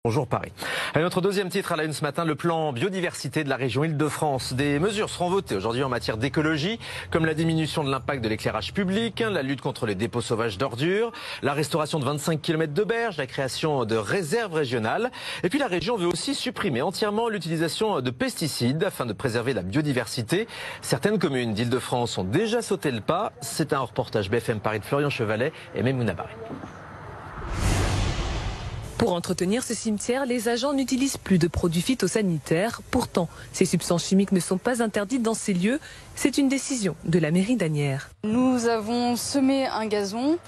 Bonjour Paris. Et notre deuxième titre à la une ce matin, le plan biodiversité de la région Île-de-France. Des mesures seront votées aujourd'hui en matière d'écologie, comme la diminution de l'impact de l'éclairage public, la lutte contre les dépôts sauvages d'ordures, la restauration de 25 km de berges, la création de réserves régionales. Et puis la région veut aussi supprimer entièrement l'utilisation de pesticides afin de préserver la biodiversité. Certaines communes d'Île-de-France ont déjà sauté le pas. C'est un reportage BFM Paris de Florian Chevalet et Memouna Barré. Pour entretenir ce cimetière, les agents n'utilisent plus de produits phytosanitaires. Pourtant, ces substances chimiques ne sont pas interdites dans ces lieux. C'est une décision de la mairie d'Asnières. Nous avons semé un gazon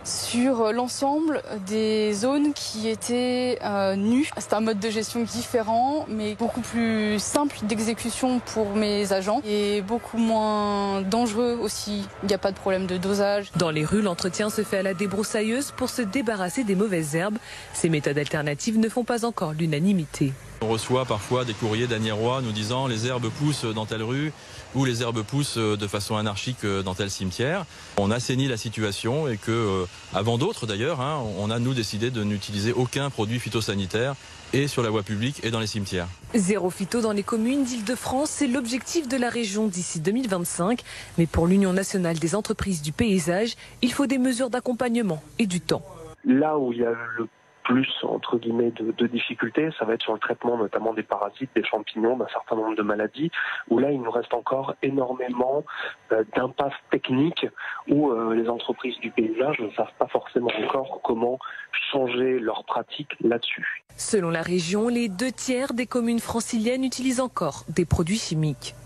sur l'ensemble des zones qui étaient nues. C'est un mode de gestion différent, mais beaucoup plus simple d'exécution pour mes agents et beaucoup moins dangereux aussi. Il n'y a pas de problème de dosage. Dans les rues, l'entretien se fait à la débroussailleuse pour se débarrasser des mauvaises herbes. Ces méthodes alternatives ne font pas encore l'unanimité. On reçoit parfois des courriers d'Asniérois nous disant les herbes poussent dans telle rue ou les herbes poussent de façon anarchique dans tel cimetière. On assainit la situation et que, avant d'autres d'ailleurs, on a nous décidé de n'utiliser aucun produit phytosanitaire et sur la voie publique et dans les cimetières. Zéro phyto dans les communes d'Île-de-France, c'est l'objectif de la région d'ici 2025. Mais pour l'Union nationale des entreprises du paysage, il faut des mesures d'accompagnement et du temps. Là où il y a le plus, entre guillemets, de difficultés, ça va être sur le traitement notamment des parasites, des champignons, d'un certain nombre de maladies, où là, il nous reste encore énormément d'impasses techniques où les entreprises du paysage ne savent pas forcément encore comment changer leurs pratiques là-dessus. Selon la région, les 2 tiers des communes franciliennes utilisent encore des produits chimiques.